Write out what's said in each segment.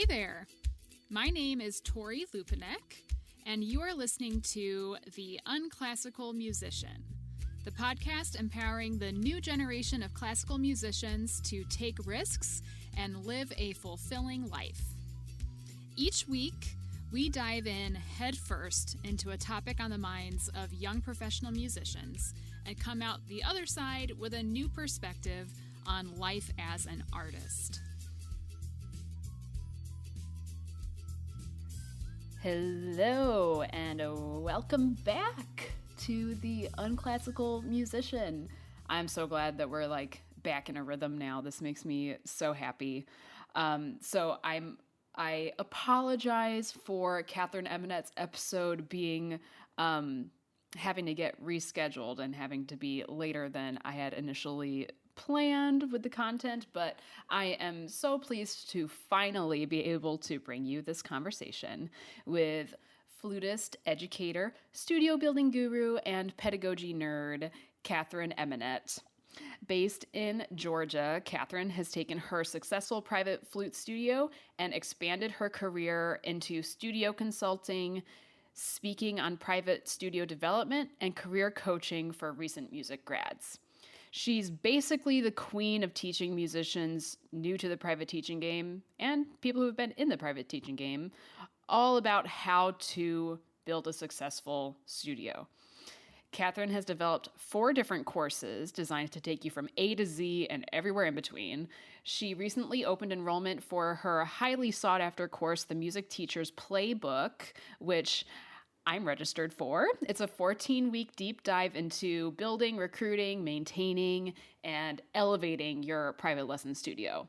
there. My name is Tori Lupinek, and you are listening to The Unclassical Musician, the podcast empowering the new generation of classical musicians to take risks and live a fulfilling life. Each week, we dive in headfirst into a topic on the minds of young professional musicians and come out the other side with a new perspective on life as an artist. Hello, and welcome back to The Unclassical Musician. I'm so glad that we're back in a rhythm now. This makes me so happy. I apologize for Katherine Emeneth's episode being having to get rescheduled and having to be later than I had initially planned with the content, but I am so pleased to finally be able to bring you this conversation with flutist, educator, studio building guru, and pedagogy nerd, Katherine Emeneth. Based in Georgia, Katherine has taken her successful private flute studio and expanded her career into studio consulting, speaking on private studio development, and career coaching for recent music grads. She's basically the queen of teaching musicians new to the private teaching game and people who have been in the private teaching game all about how to build a successful studio. Katherine has developed 4 different courses designed to take you from A to Z and everywhere in between. She recently opened enrollment for her highly sought-after course, The Music Teacher's Playbook, which I'm registered for. It's a 14-week deep dive into building, recruiting, maintaining, and elevating your private lesson studio.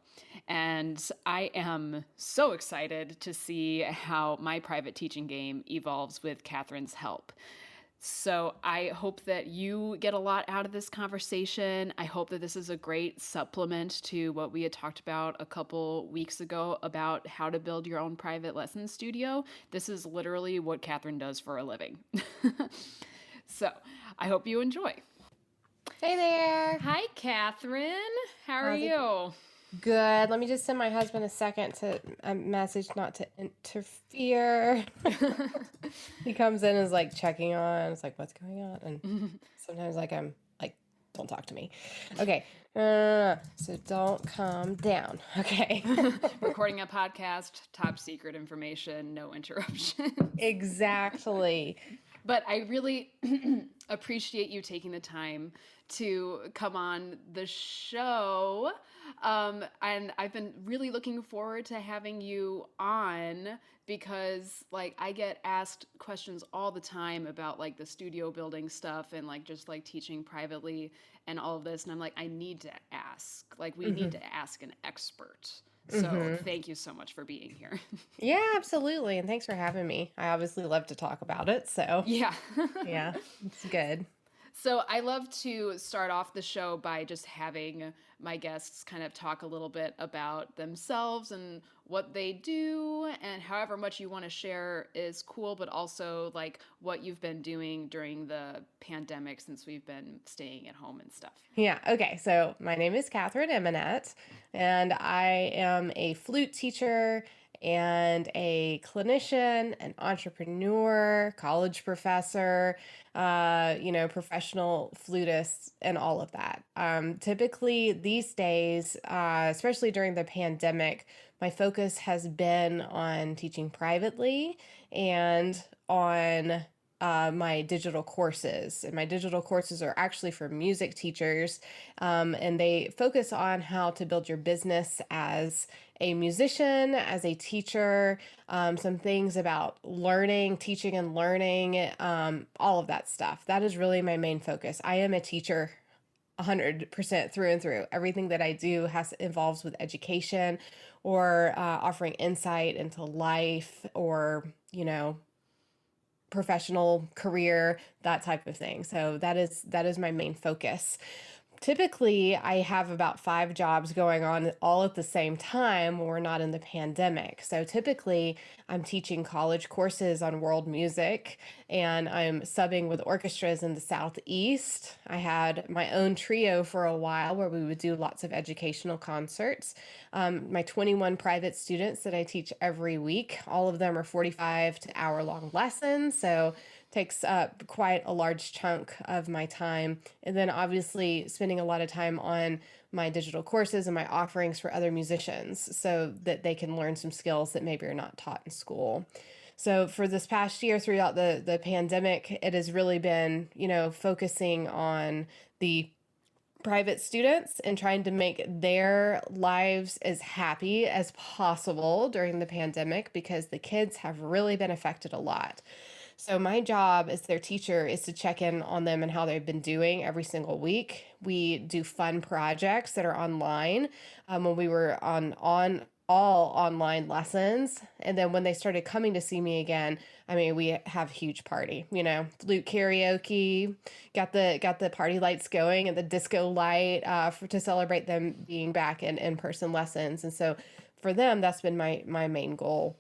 And I am so excited to see how my private teaching game evolves with Katherine's help. So I hope that you get a lot out of this conversation. I hope that this is a great supplement to what we had talked about a couple weeks ago about how to build your own private lesson studio. This is literally what Katherine does for a living. So I hope you enjoy. Hey there. Hi, Katherine. How are you? Good. Let me just send my husband a message not to interfere. He comes in and is checking on. It's what's going on? And sometimes I'm don't talk to me. Okay. So don't come down. Okay. Recording a podcast, top secret information, no interruption. Exactly. But I really appreciate you taking the time to come on the show. And I've been really looking forward to having you on because I get asked questions all the time about the studio building stuff and just teaching privately and all of this. And I'm I need to ask, we need to ask an expert. So thank you so much for being here. Yeah, absolutely. And thanks for having me. I obviously love to talk about it. So yeah, yeah, it's good. So I love to start off the show by just having my guests kind of talk a little bit about themselves and what they do, and however much you want to share is cool, but also what you've been doing during the pandemic since we've been staying at home and stuff. Yeah. Okay. So my name is Katherine Emeneth, and I am a flute teacher and a clinician, an entrepreneur, college professor, professional flutist, and all of that. Typically these days, especially during the pandemic, my focus has been on teaching privately and on my digital courses. And my digital courses are actually for music teachers, and they focus on how to build your business as a musician, as a teacher, some things about learning, teaching and learning, all of that stuff. That is really my main focus. I am a teacher 100% through and through. Everything that I do involves with education or offering insight into life or, professional career, that type of thing. So that is my main focus. Typically, I have about 5 jobs going on all at the same time when we're not in the pandemic. So typically, I'm teaching college courses on world music and I'm subbing with orchestras in the Southeast. I had my own trio for a while where we would do lots of educational concerts. My 21 private students that I teach every week, all of them are 45 to hour long lessons. So takes up quite a large chunk of my time. And then obviously spending a lot of time on my digital courses and my offerings for other musicians so that they can learn some skills that maybe are not taught in school. So for this past year throughout the pandemic, it has really been, focusing on the private students and trying to make their lives as happy as possible during the pandemic because the kids have really been affected a lot. So my job as their teacher is to check in on them and how they've been doing every single week. We do fun projects that are online. When we were on all online lessons, and then when they started coming to see me again, I mean, we have a huge party. Flute karaoke, got the party lights going and the disco light to celebrate them being back in in-person lessons. And so for them, that's been my main goal.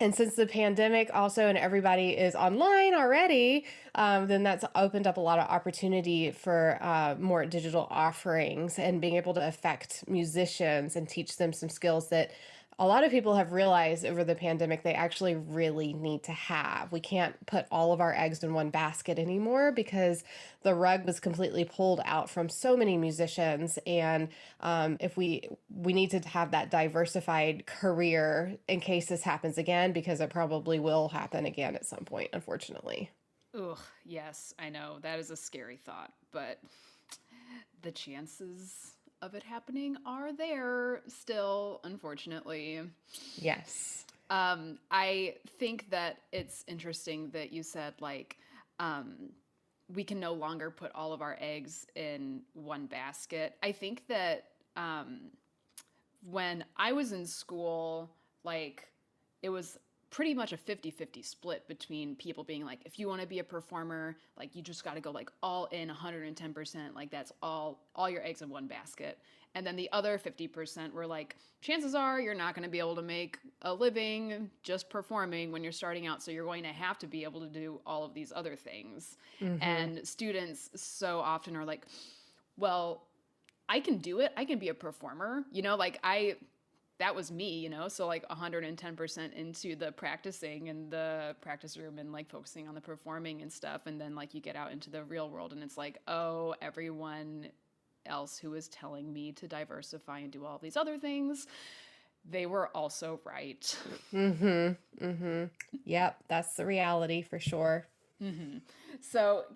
And since the pandemic also and everybody is online already, then that's opened up a lot of opportunity for more digital offerings and being able to affect musicians and teach them some skills that a lot of people have realized over the pandemic they actually really need to have. We can't put all of our eggs in one basket anymore because the rug was completely pulled out from so many musicians. And if we need to have that diversified career in case this happens again, because it probably will happen again at some point, unfortunately. Ugh, yes, I know. That is a scary thought, but the chances of it happening are there still, unfortunately. Yes. I think that it's interesting that you said, we can no longer put all of our eggs in one basket. I think that when I was in school, it was pretty much a 50-50 split between people being like, if you want to be a performer, you just got to go all in 110%, that's all your eggs in one basket. And then the other 50% were chances are you're not going to be able to make a living just performing when you're starting out, so you're going to have to be able to do all of these other things. Mm-hmm. And students so often are like, well, I can do it. I can be a performer. That was me, so 110% into the practicing in the practice room and focusing on the performing and stuff. And then you get out into the real world and it's oh, everyone else who was telling me to diversify and do all these other things, they were also right. Mm-hmm. Mm-hmm. Yep. That's the reality for sure. Mm-hmm. So,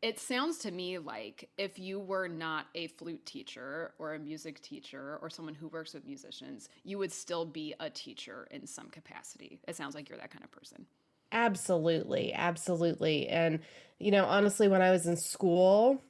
it sounds to me like if you were not a flute teacher or a music teacher or someone who works with musicians, you would still be a teacher in some capacity. It sounds like you're that kind of person. Absolutely. Absolutely. And, honestly, when I was in school,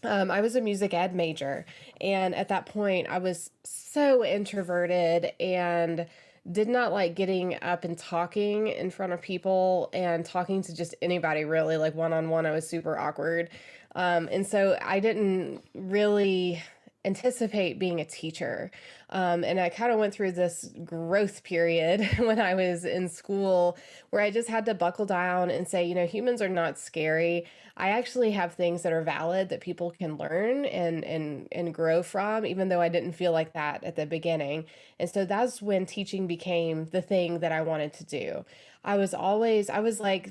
I was a music ed major. And at that point, I was so introverted and did not like getting up and talking in front of people and talking to just anybody really, one-on-one. I was super awkward. And so I didn't really anticipate being a teacher. And I kind of went through this growth period when I was in school where I just had to buckle down and say, humans are not scary. I actually have things that are valid that people can learn and grow from, even though I didn't feel like that at the beginning. And so that's when teaching became the thing that I wanted to do.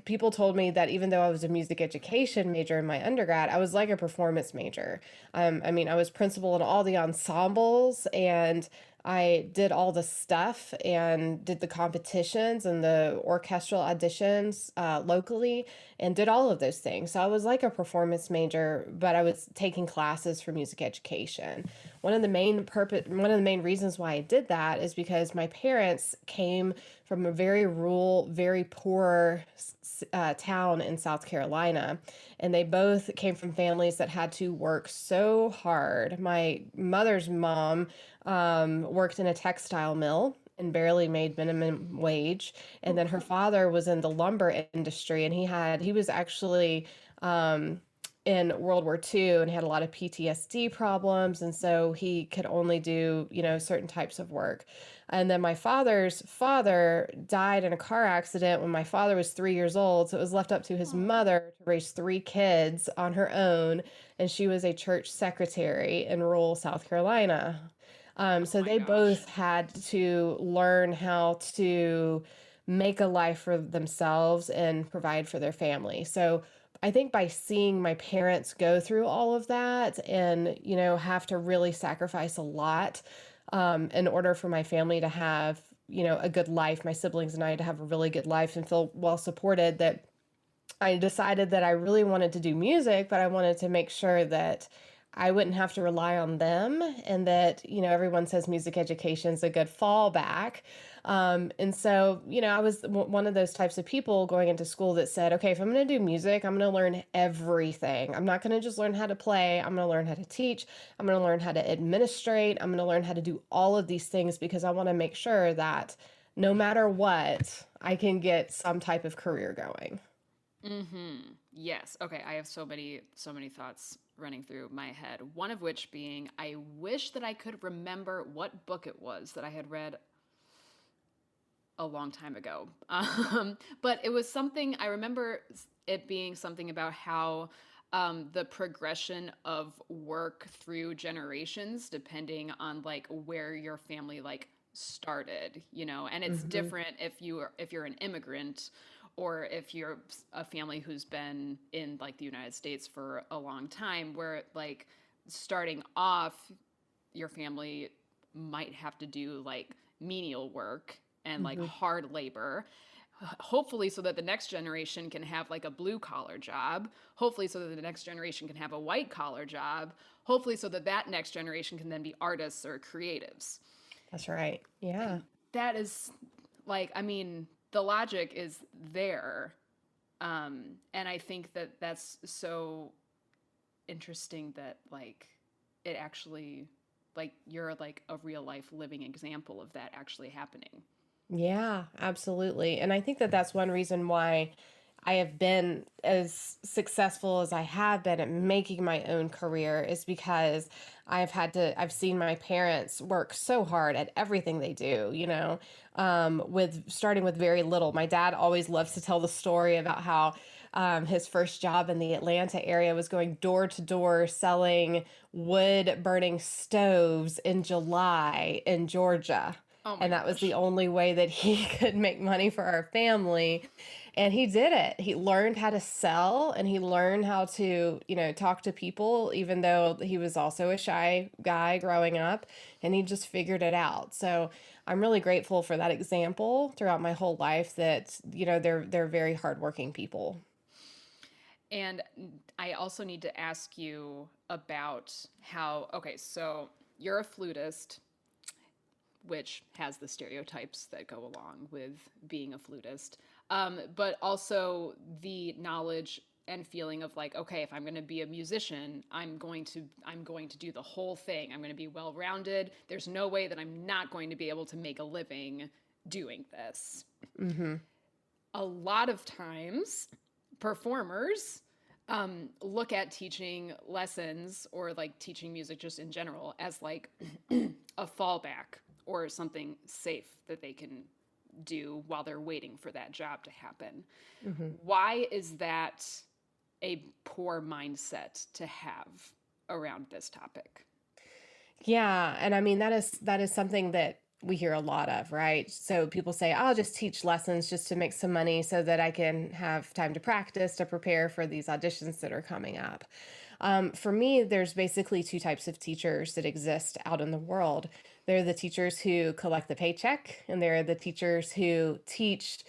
People told me that even though I was a music education major in my undergrad, I was like a performance major. I was principal in all the ensembles and I did all the stuff and did the competitions and the orchestral auditions locally and did all of those things. So I was like a performance major, but I was taking classes for music education. One of the main reasons why I did that is because my parents came from a very rural, very poor town in South Carolina. And they both came from families that had to work so hard. My mother's mom worked in a textile mill and barely made minimum wage. And then her father was in the lumber industry and he was actually in World War II and had a lot of PTSD problems. And so he could only do, certain types of work. And then my father's father died in a car accident when my father was 3 years old. So it was left up to his Oh, mother to raise three kids on her own. And she was a church secretary in rural South Carolina. oh So my they gosh. both had to learn how to make a life for themselves and provide for their family. So I think by seeing my parents go through all of that and, have to really sacrifice a lot in order for my family to have, a good life, my siblings and I to have a really good life and feel well supported, that I decided that I really wanted to do music, but I wanted to make sure that I wouldn't have to rely on them, and that, everyone says music education is a good fallback. And so, I was one of those types of people going into school that said, okay, if I'm going to do music, I'm going to learn everything. I'm not going to just learn how to play. I'm going to learn how to teach. I'm going to learn how to administrate. I'm going to learn how to do all of these things because I want to make sure that no matter what, I can get some type of career going. Yes. Okay. I have so many thoughts running through my head. One of which being, I wish that I could remember what book it was that I had read a long time ago. But it was something, I remember it being something about how the progression of work through generations, depending on like where your family like started, and it's Hmm. different if you're an immigrant or if you're a family who's been in like the United States for a long time, where like starting off your family might have to do like menial work and like Hmm. hard labor, hopefully so that the next generation can have like a blue collar job, hopefully so that the next generation can have a white collar job, hopefully so that that next generation can then be artists or creatives. That's right. Yeah. And that is like, I mean, the logic is there. And I think that that's so interesting that like it actually, like you're like a real life living example of that actually happening. Yeah, absolutely. And I think that that's one reason why I have been as successful as I have been at making my own career, is because I've seen my parents work so hard at everything they do, with starting with very little. My dad always loves to tell the story about how his first job in the Atlanta area was going door to door selling wood burning stoves in July in Georgia. Oh my And that was the gosh. only way that he could make money for our family. And he did it. He learned how to sell, and he learned how to, talk to people, even though he was also a shy guy growing up, and he just figured it out. So I'm really grateful for that example throughout my whole life, that, they're very hardworking people. And I also need to ask you about how, okay, so you're a flutist, which has the stereotypes that go along with being a flutist, but also the knowledge and feeling of like, okay, if I'm going to be a musician, I'm going to do the whole thing. I'm going to be well rounded. There's no way that I'm not going to be able to make a living doing this. Hmm. A lot of times, performers look at teaching lessons or like teaching music just in general as like a fallback or something safe that they can do while they're waiting for that job to happen. Hmm. Why is that a poor mindset to have around this topic? Yeah, and I mean that is something that we hear a lot of, right? So people say, "I'll just teach lessons just to make some money so that I can have time to practice to prepare for these auditions that are coming up." For me, there's basically two types of teachers that exist out in the world. There are the teachers who collect the paycheck, and there are the teachers who teach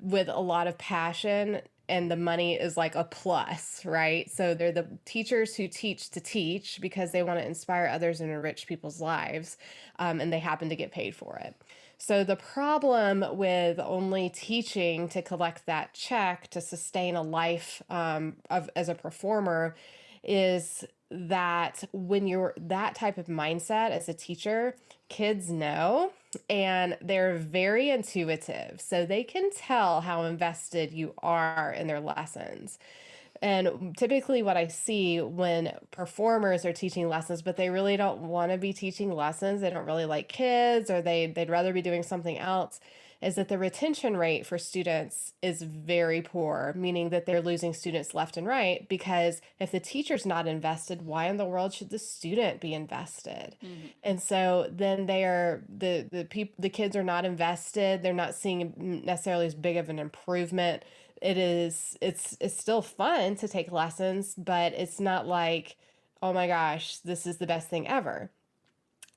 with a lot of passion, and the money is like a plus, right? So they're the teachers who teach to teach because they want to inspire others and enrich people's lives, and they happen to get paid for it. So the problem with only teaching to collect that check to sustain a life of as a performer is that when you're that type of mindset as a teacher, kids know, and they're very intuitive. So they can tell how invested you are in their lessons. And typically what I see when performers are teaching lessons, but they really don't want to be teaching lessons, they don't really like kids, or they'd rather be doing something else, is that the retention rate for students is very poor, meaning that they're losing students left and right, because if the teacher's not invested, why in the world should the student be invested? Hmm. And so then they are the kids are not invested, they're not seeing necessarily as big of an improvement. It's still fun to take lessons, but it's not like, oh my gosh, this is the best thing ever.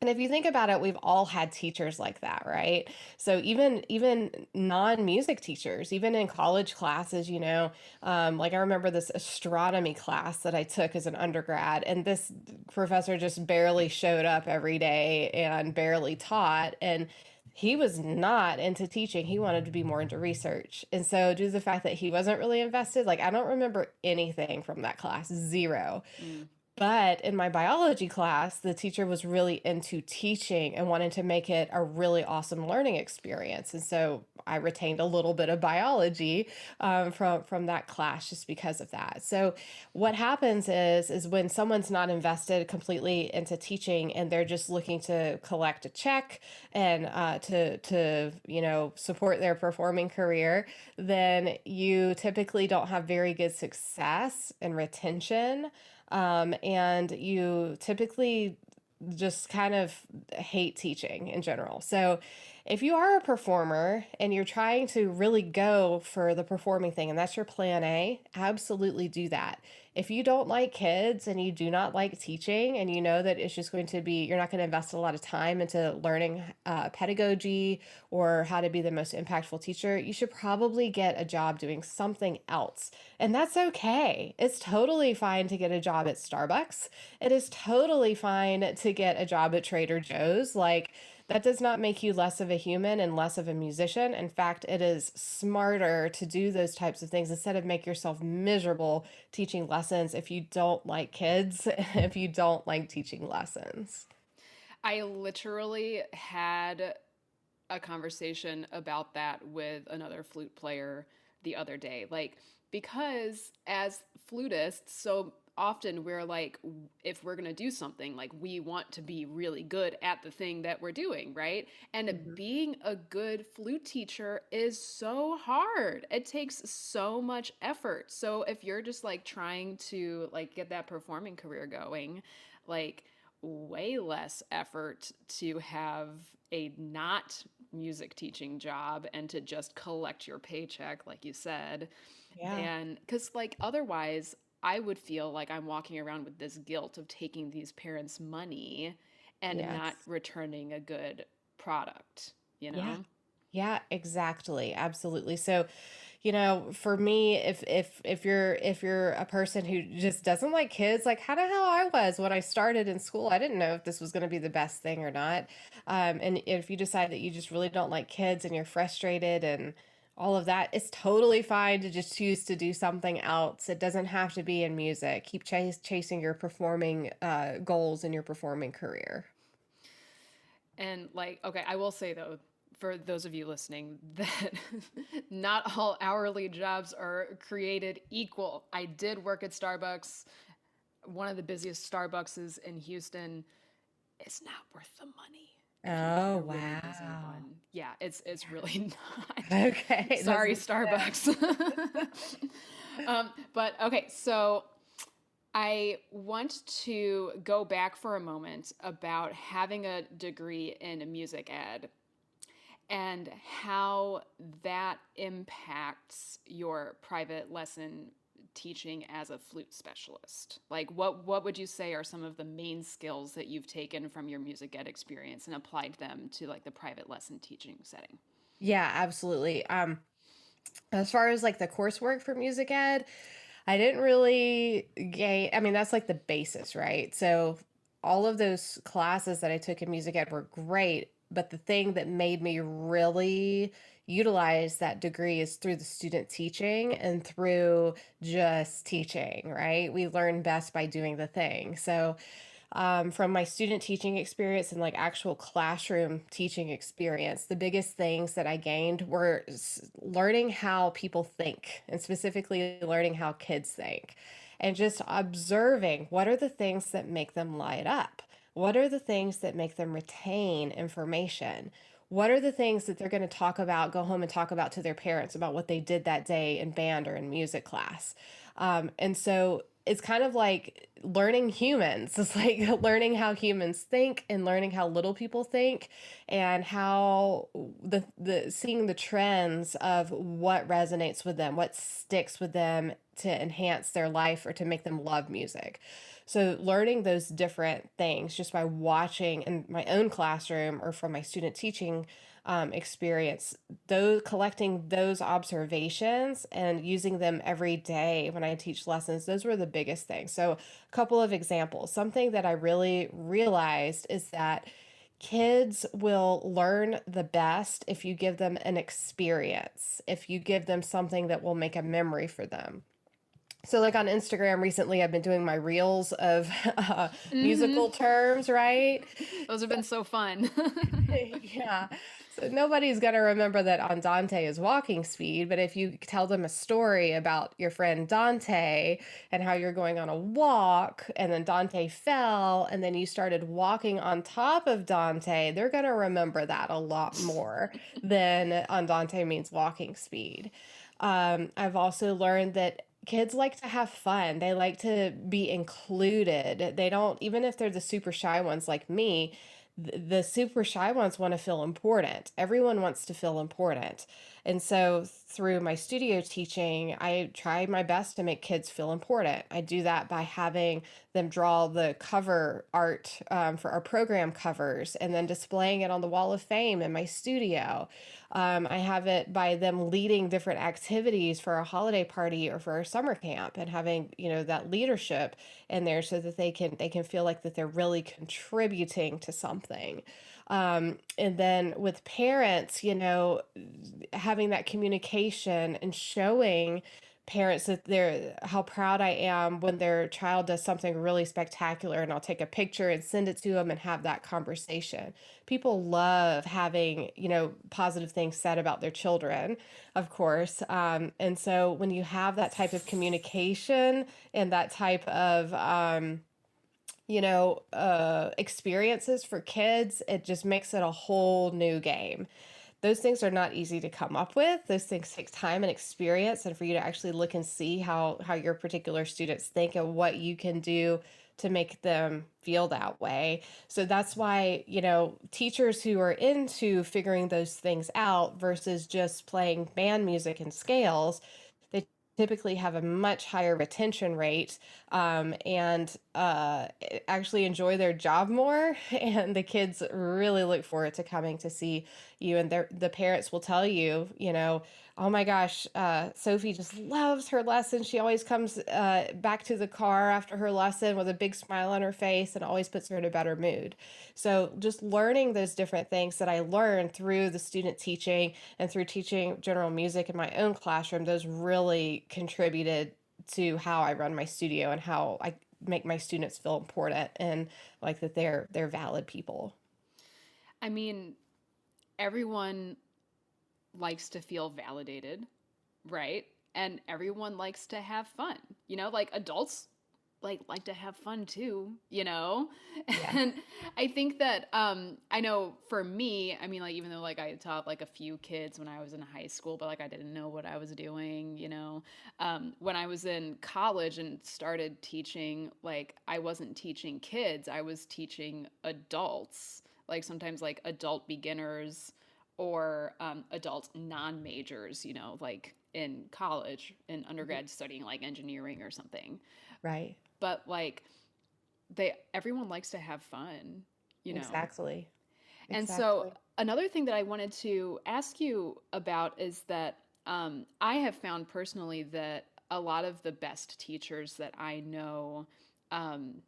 And if you think about it, we've all had teachers like that, right? So even non-music teachers, even in college classes, like I remember this astronomy class that I took as an undergrad, and this professor just barely showed up every day and barely taught, and he was not into teaching. He wanted to be more into research. And so due to the fact that he wasn't really invested, like I don't remember anything from that class, zero. Mm. But in my biology class, the teacher was really into teaching and wanted to make it a really awesome learning experience. And so I retained a little bit of biology from that class just because of that. So what happens is when someone's not invested completely into teaching and they're just looking to collect a check and to support their performing career, then you typically don't have very good success and retention, and you typically just kind of hate teaching in general. So, if you are a performer and you're trying to really go for the performing thing, and that's your plan A, absolutely do that. If you don't like kids and you do not like teaching, and you know that it's just going to be, you're not going to invest a lot of time into learning pedagogy or how to be the most impactful teacher, you should probably get a job doing something else. And that's okay. It's totally fine to get a job at Starbucks. It is totally fine to get a job at Trader Joe's. Like, that does not make you less of a human and less of a musician. In fact, it is smarter to do those types of things instead of make yourself miserable teaching lessons if you don't like kids, if you don't like teaching lessons. I literally had a conversation about that with another flute player the other day. Like, because as flutists, so often we're like, if we're going to do something, like we want to be really good at the thing that we're doing, right? And Mhm. being a good flute teacher is so hard. It takes so much effort. So if you're just like trying to like get that performing career going, like way less effort to have a not music teaching job and to just collect your paycheck, like you said, Yeah. than because, like, otherwise, I would feel like I'm walking around with this guilt of taking these parents' money and not Yes. returning a good product, you Yeah. know? Yeah, exactly. Absolutely. So, for me, if you're a person who just doesn't like kids, like kind of how I was when I started in school, I didn't know if this was going to be the best thing or not. And if you decide that you just really don't like kids and you're frustrated and all of that, it's totally fine to just choose to do something else. It doesn't have to be in music. Keep chasing your performing goals in your performing career. And, like, okay, I will say though, for those of you listening, that not all hourly jobs are created equal. I did work at Starbucks, one of the busiest Starbucks in Houston. It's not worth the money if you want Oh, a really busy wow. one. Yeah, it's really not. Okay, that's Sorry, good to Starbucks. But okay, so I want to go back for a moment about having a degree in music ed and how that impacts your private lesson teaching as a flute specialist. Like, what would you say are some of the main skills that you've taken from your music ed experience and applied them to like the private lesson teaching setting? Yeah, absolutely. As far as like the coursework for music ed, I didn't really gain, I mean, that's like the basis, right? So all of those classes that I took in music ed were great, but the thing that made me really utilize that degree is through the student teaching and through just teaching, right? We learn best by doing the thing. So From my student teaching experience and like actual classroom teaching experience, the biggest things that I gained were learning how people think, and specifically learning how kids think, and just observing what are the things that make them light up. What are the things that make them retain information? What are the things that they're going to talk about, go home and talk about to their parents about what they did that day in band or in music class? And so it's kind of like learning humans. It's like learning how humans think and learning how little people think, and how the seeing the trends of what resonates with them, what sticks with them to enhance their life or to make them love music. So learning those different things just by watching in my own classroom or from my student teaching experience, those collecting those observations and using them every day when I teach lessons, those were the biggest things. So a couple of examples. Something that I really realized is that kids will learn the best if you give them an experience, if you give them something that will make a memory for them. So, like on Instagram recently, I've been doing my reels of musical terms, right? Those have been so fun. Yeah. So nobody's going to remember that Andante is walking speed, but if you tell them a story about your friend Dante and how you're going on a walk and then Dante fell and then you started walking on top of Dante, they're going to remember that a lot more than Andante means walking speed. I've also learned that kids like to have fun. They like to be included. They don't, even if they're the super shy ones like me, the super shy ones want to feel important. Everyone wants to feel important. And so through my studio teaching, I try my best to make kids feel important. I do that by having them draw the cover art for our program covers and then displaying it on the wall of fame in my studio. I have it by them leading different activities for a holiday party or for a summer camp and having, that leadership in there so that they can feel like that they're really contributing to something. And then with parents, having that communication and showing parents that they're how proud I am when their child does something really spectacular, and I'll take a picture and send it to them and have that conversation. People love having, positive things said about their children, of course. And so when you have that type of communication and that type of experiences for kids, it just makes it a whole new game. Those things are not easy to come up with. Those things take time and experience, and for you to actually look and see how your particular students think and what you can do to make them feel that way. So that's why, teachers who are into figuring those things out versus just playing band music and scales, they typically have a much higher retention rate, and actually enjoy their job more. And the kids really look forward to coming to see you. And the parents will tell you, oh my gosh, Sophie just loves her lesson. She always comes back to the car after her lesson with a big smile on her face and always puts her in a better mood. So just learning those different things that I learned through the student teaching and through teaching general music in my own classroom, those really contributed to how I run my studio and how I make my students feel important and like that they're valid people. I mean, everyone likes to feel validated, right? And everyone likes to have fun. Like adults like to have fun too, Yeah. And I think that I know for me, I mean, like, even though like I taught like a few kids when I was in high school, but like I didn't know what I was doing, when I was in college and started teaching, like I wasn't teaching kids, I was teaching adults, like sometimes like adult beginners or adult non-majors, like in college, in undergrad, studying like engineering or something. Right. But like everyone likes to have fun, you know. Exactly. And so Exactly. another thing that I wanted to ask you about is that I have found personally that a lot of the best teachers that I know um,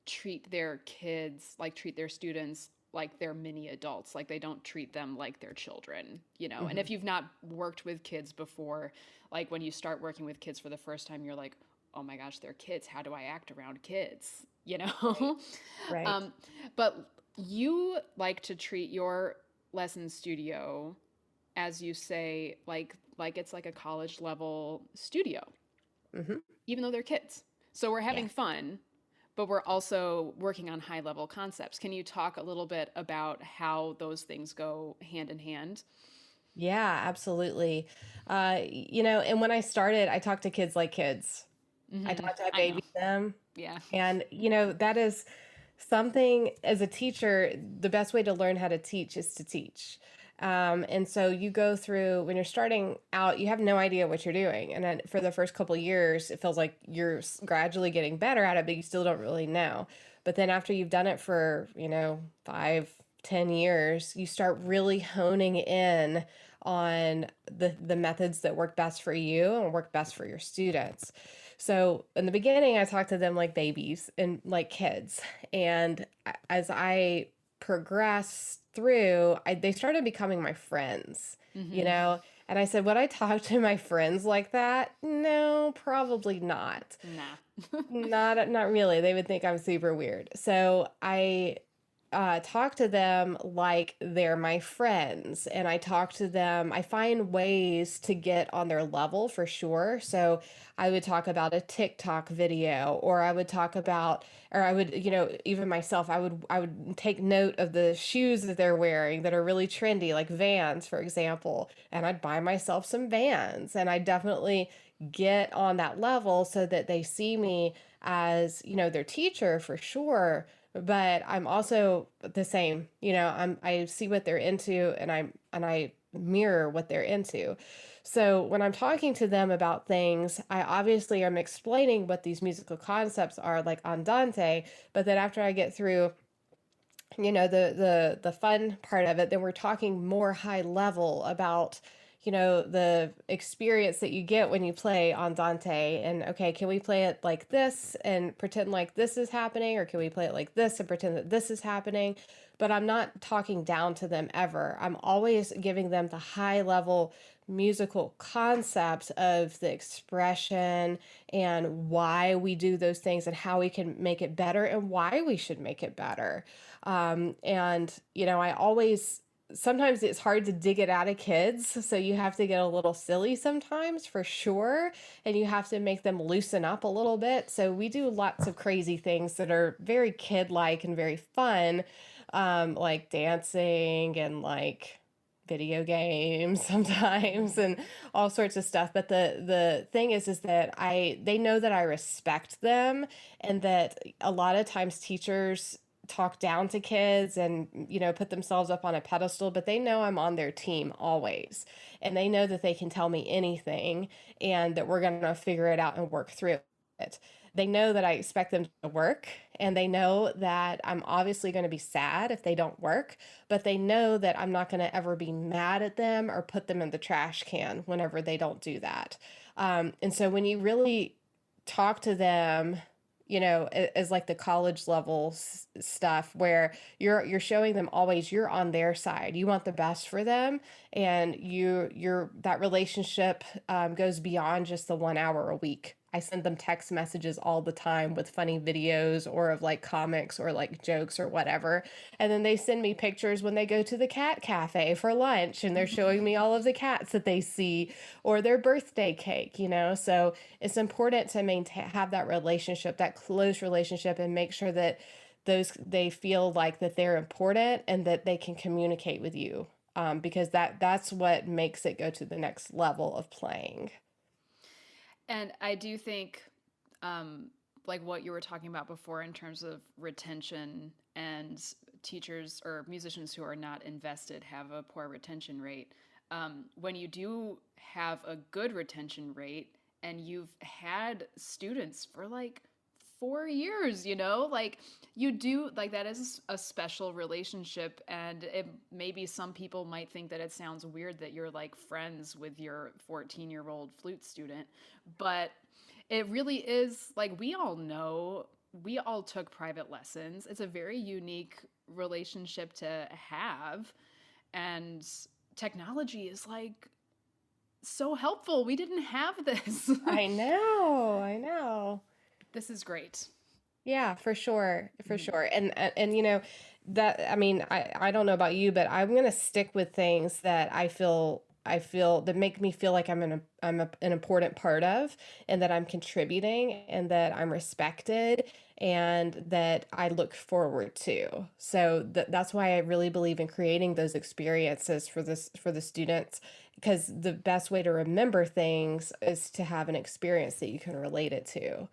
treat their kids, like treat their students like they're mini adults, like they don't treat them like they're children. And Hmm. if you've not worked with kids before, like when you start working with kids for the first time, you're like, oh my gosh, they're kids. How do I act around kids? you know? Right. um, but you like to treat your lesson studio, as you say, like it's like a college level studio, Hmm. even though they're kids. So we're having Yes. fun, but we're also working on high level concepts. Can you talk a little bit about how those things go hand in hand? Yeah, absolutely. And when I started, I talked to kids like kids. I Hmm. talked to I I know. babied them. Yeah. And, that is something as a teacher, the best way to learn how to teach is to teach. And so you go through when you're starting out, you have no idea what you're doing. And then for the first couple of years, it feels like you're gradually getting better at it, but you still don't really know. But then after you've done it for, 5, 10 years, you start really honing in on the methods that work best for you and work best for your students. So in the beginning, I talked to them like babies and like kids. And as I progressed through, they started becoming my friends, you Hmm. know? And I said, would I talk to my friends like that? No, probably not. Nah. Not really. They would think I'm super weird. So I talk to them like they're my friends, and I talk to them. I find ways to get on their level for sure. So I would talk about a TikTok video, or I would talk about, or I would, even myself, I would take note of the shoes that they're wearing that are really trendy, like Vans, for example, and I'd buy myself some Vans, and I definitely get on that level so that they see me as, their teacher for sure, but I'm also the same. I see what they're into, and I mirror what they're into. So when I'm talking to them about things, I obviously am explaining what these musical concepts are, like andante, but then after I get through the fun part of it, then we're talking more high level about the experience that you get when you play on Dante. And okay, can we play it like this and pretend like this is happening, or can we play it like this and pretend that this is happening? But I'm not talking down to them ever. I'm always giving them the high level musical concepts of the expression and why we do those things and how we can make it better and why we should make it better. And, I always, sometimes it's hard to dig it out of kids. So you have to get a little silly sometimes for sure. And you have to make them loosen up a little bit. So we do lots of crazy things that are very kid like and very fun, like dancing and like video games sometimes and all sorts of stuff. But the thing is that they know that I respect them, and that a lot of times teachers talk down to kids and put themselves up on a pedestal, but they know I'm on their team always, and they know that they can tell me anything and that we're going to figure it out and work through it. They know that I expect them to work, and they know that I'm obviously going to be sad if they don't work, but they know that I'm not going to ever be mad at them or put them in the trash can whenever they don't do that. And so when you really talk to them, as like the college level stuff, where you're showing them always you're on their side, you want the best for them, and you're that relationship goes beyond just the 1 hour a week. I send them text messages all the time with funny videos or of like comics or like jokes or whatever. And then they send me pictures when they go to the cat cafe for lunch, and they're showing me all of the cats that they see, or their birthday cake, So it's important to have that relationship, that close relationship, and make sure that they feel like that they're important and that they can communicate with you, because that's what makes it go to the next level of playing. And I do think, like what you were talking about before in terms of retention, and teachers or musicians who are not invested have a poor retention rate. When you do have a good retention rate and you've had students for like 4 years, like you do, like that is a special relationship. And maybe some people might think that it sounds weird that you're like friends with your 14-year-old flute student, but it really is. Like, we all know, we all took private lessons. It's a very unique relationship to have. And technology is like so helpful. We didn't have this. I know. This is great. Yeah, for sure, for Mhm. sure. And that, I mean, I don't know about you, but I'm gonna stick with things that I feel that make me feel like an important part of, and that I'm contributing, and that I'm respected, and that I look forward to. So that's why I really believe in creating those experiences for the students, because the best way to remember things is to have an experience that you can relate it to.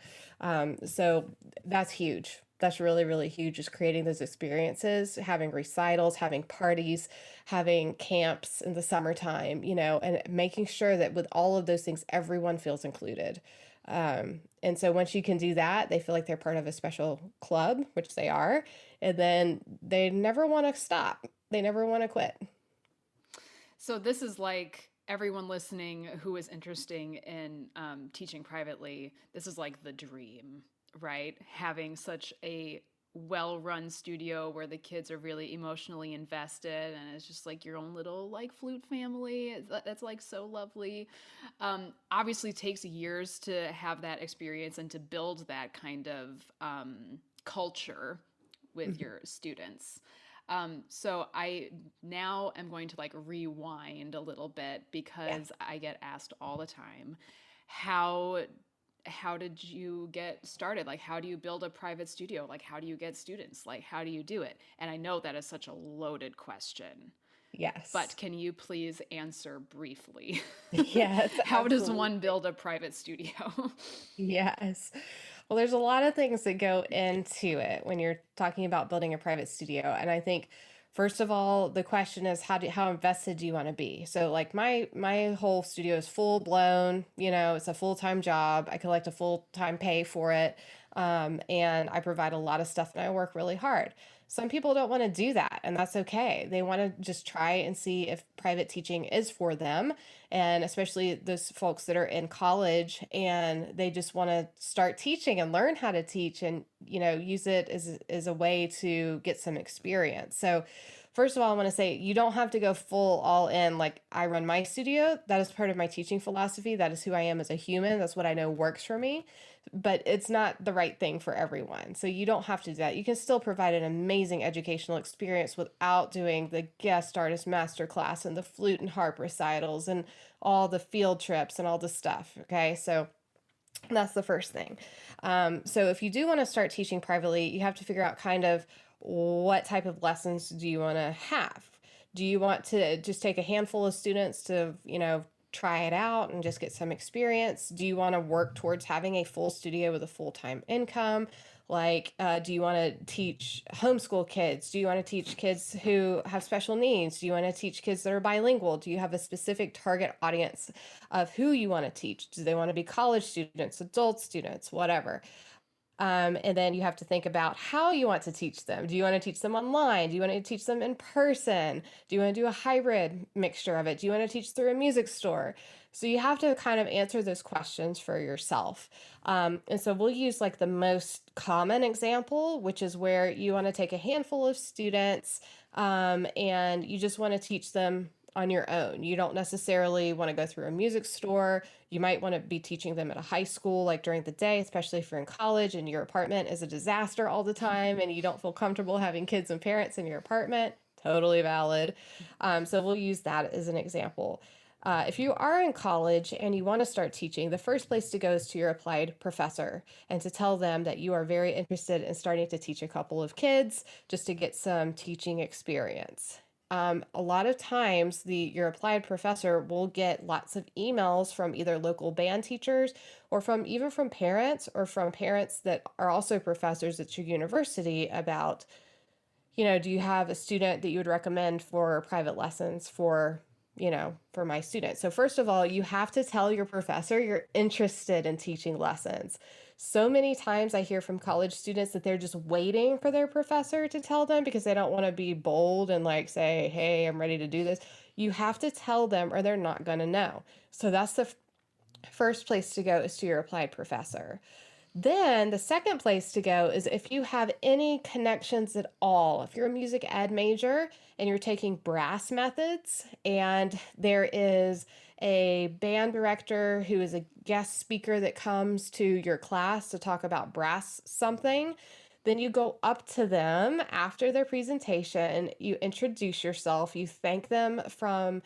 So that's huge. That's really, really huge, is creating those experiences, having recitals, having parties, having camps in the summertime, and making sure that with all of those things, everyone feels included. And so once you can do that, they feel like they're part of a special club, which they are, and then they never want to stop. They never want to quit. So this is like everyone listening who is interested in teaching privately. This is like the dream, right? Having such a well-run studio where the kids are really emotionally invested, and it's just like your own little like flute family. That's like so lovely. Obviously takes years to have that experience and to build that kind of culture with Mhm. your students. So I now am going to like rewind a little bit Yeah. because I get asked all the time, how how did you get started? Like, how do you build a private studio? Like, how do you get students? Like, how do you do it? And I know that is such a loaded question, but Yes. can you please answer briefly? Yes, How does one absolutely. build a private studio? Yes. Well, there's a lot of things that go into it when you're talking about building a private studio. And I think first of all, the question is how invested do you want to be? So like my whole studio is full blown, it's a full-time job. I collect a full-time pay for it. And I provide a lot of stuff and I work really hard. Some people don't want to do that, and that's okay. They want to just try and see if private teaching is for them, and especially those folks that are in college and they just want to start teaching and learn how to teach, and use it as a way to get some experience. So first of all, I want to say you don't have to go full all in. Like, I run my studio, that is part of my teaching philosophy, that is who I am as a human, that's what I know works for me, but it's not the right thing for everyone. So you don't have to do that. You can still provide an amazing educational experience without doing the guest artist master class and the flute and harp recitals and all the field trips and all the stuff. Okay. So that's the first thing. So if you do want to start teaching privately, you have to figure out kind of what type of lessons do you want to have. Do you want to just take a handful of students to, try it out and just get some experience? Do you want to work towards having a full studio with a full-time income? Like, do you want to teach homeschool kids? Do you want to teach kids who have special needs? Do you want to teach kids that are bilingual? Do you have a specific target audience of who you want to teach? Do they want to be college students, adult students, whatever? And then you have to think about how you want to teach them. Do you want to teach them online? Do you want to teach them in person? Do you want to do a hybrid mixture of it? Do you want to teach through a music store? So you have to kind of answer those questions for yourself. And so we'll use like the most common example, which is where you want to take a handful of students, and you just want to teach them on your own. You don't necessarily want to go through a music store. You might want to be teaching them at a high school, like during the day, especially if you're in college and your apartment is a disaster all the time and you don't feel comfortable having kids and parents in your apartment. Totally valid. So we'll use that as an example. If you are in college and you want to start teaching, the first place to go is to your applied professor and to tell them that you are very interested in starting to teach a couple of kids just to get some teaching experience. A lot of times your applied professor will get lots of emails from either local band teachers or from parents, or from parents that are also professors at your university about, do you have a student that you would recommend for private lessons for my student? So first of all, you have to tell your professor you're interested in teaching lessons. So many times I hear from college students that they're just waiting for their professor to tell them because they don't want to be bold and like say, "Hey, I'm ready to do this." You have to tell them or they're not going to know. So that's the first place to go, is to your applied professor. Then the second place to go is if you have any connections at all. If you're a music ed major and you're taking brass methods and there is a band director who is a guest speaker that comes to your class to talk about brass something, then you go up to them after their presentation, you introduce yourself, you thank them for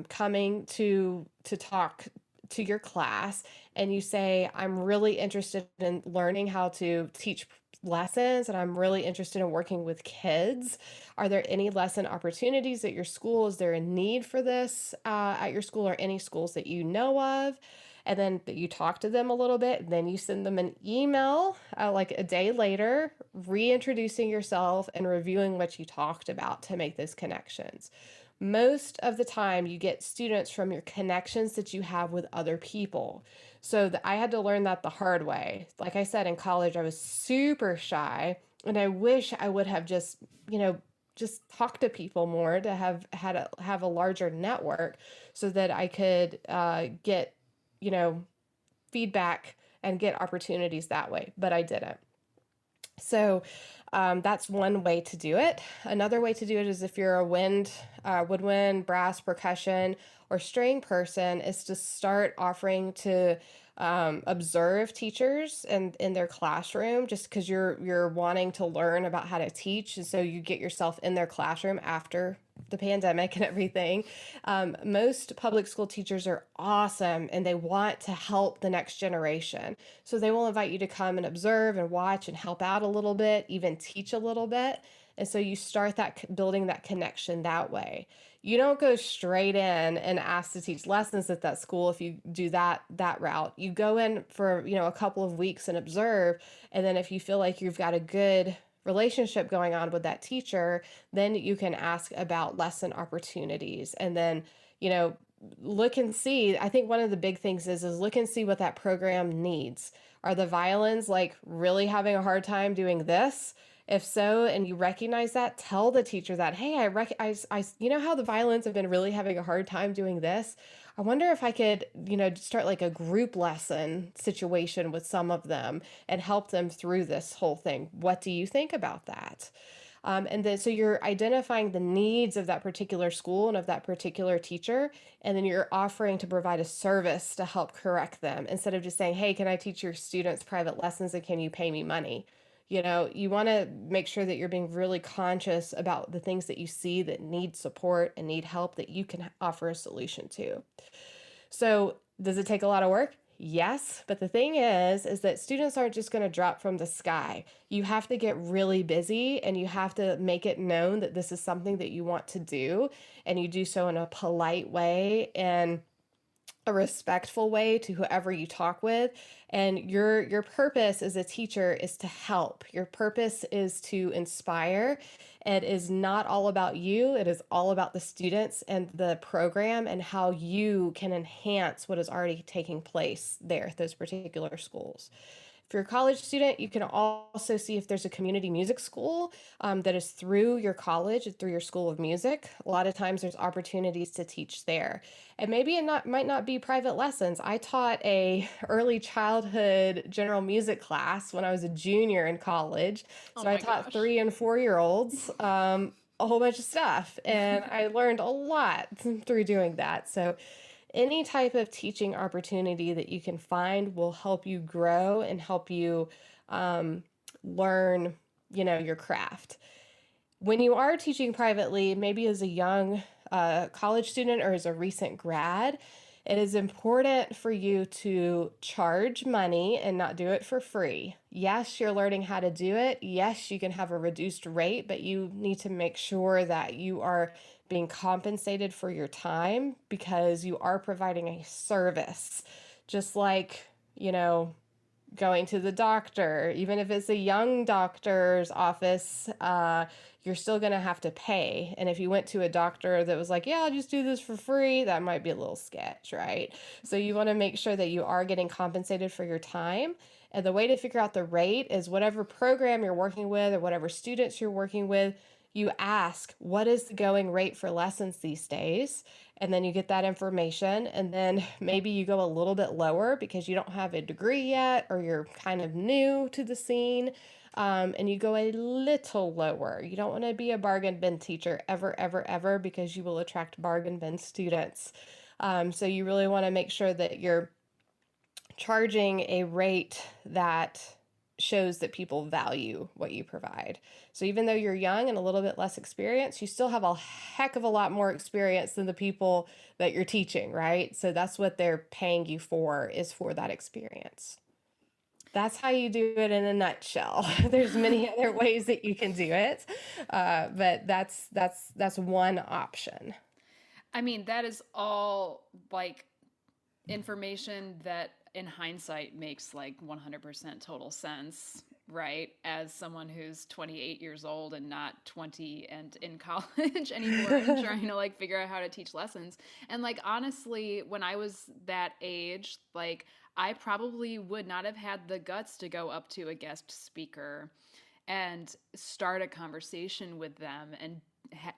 coming to talk to your class, and you say, I'm really interested in learning how to teach lessons, and I'm really interested in working with kids. Are there any lesson opportunities at your school? Is there a need for this at your school, or any schools that you know of? And then you talk to them a little bit, and then you send them an email like a day later, reintroducing yourself and reviewing what you talked about to make those connections. Most of the time, you get students from your connections that you have with other people. So I had to learn that the hard way. Like I said, in college, I was super shy, and I wish I would have just talked to people more to have a larger network, so that I could get you know feedback and get opportunities that way. But I didn't. So that's one way to do it. Another way to do it is if you're a woodwind, brass, percussion, or string person, is to start offering to observe teachers and in their classroom, just because you're wanting to learn about how to teach, and so you get yourself in their classroom after the pandemic and everything. Most public school teachers are awesome, and they want to help the next generation. So they will invite you to come and observe and watch and help out a little bit, even teach a little bit. And so you start building that connection that way. You don't go straight in and ask to teach lessons at that school if you do that route. You go in for, a couple of weeks and observe, and then if you feel like you've got a good relationship going on with that teacher, then you can ask about lesson opportunities. And then, look and see. I think one of the big things is look and see what that program needs. Are the violins like really having a hard time doing this? If so, and you recognize that, tell the teacher that, hey, I you know how the violins have been really having a hard time doing this? I wonder if I could, start like a group lesson situation with some of them and help them through this whole thing. What do you think about that? And then so you're identifying the needs of that particular school and of that particular teacher, and then you're offering to provide a service to help correct them, instead of just saying, hey, can I teach your students private lessons and can you pay me money? You want to make sure that you're being really conscious about the things that you see that need support and need help that you can offer a solution to. So, does it take a lot of work? Yes, but the thing is that students aren't just going to drop from the sky. You have to get really busy, and you have to make it known that this is something that you want to do, and you do so in a polite way and a respectful way to whoever you talk with. And your purpose as a teacher is to help. Your purpose is to inspire. It is not all about you. It is all about the students and the program and how you can enhance what is already taking place there at those particular schools. If you're a college student, you can also see if there's a community music school that is through your college, through your school of music. A lot of times there's opportunities to teach there. And maybe might not be private lessons. I taught a early childhood general music class when I was a junior in college. Oh So I my taught gosh. 3 and 4-year-olds a whole bunch of stuff. And I learned a lot through doing that. So any type of teaching opportunity that you can find will help you grow and help you learn, your craft. When you are teaching privately, maybe as a young college student or as a recent grad, it is important for you to charge money and not do it for free. Yes, you're learning how to do it. Yes, you can have a reduced rate, but you need to make sure that you are being compensated for your time, because you are providing a service. Just like, going to the doctor, even if it's a young doctor's office, you're still going to have to pay. And if you went to a doctor that was like, yeah, I'll just do this for free, that might be a little sketch, right? So you want to make sure that you are getting compensated for your time. And the way to figure out the rate is whatever program you're working with or whatever students you're working with, you ask, what is the going rate for lessons these days? And then you get that information, and then maybe you go a little bit lower because you don't have a degree yet or you're kind of new to the scene, and you go a little lower. You don't want to be a bargain bin teacher ever, ever, ever, because you will attract bargain bin students. So you really want to make sure that you're charging a rate that shows that people value what you provide. So even though you're young and a little bit less experienced, you still have a heck of a lot more experience than the people that you're teaching, right? So that's what they're paying you for, is for that experience. That's how you do it in a nutshell. There's many other ways that you can do it, but that's one option. I mean, that is all like information that in hindsight makes like 100% total sense, right? As someone who's 28 years old and not 20 and in college anymore and trying to like figure out how to teach lessons. And like honestly, when I was that age, like I probably would not have had the guts to go up to a guest speaker and start a conversation with them and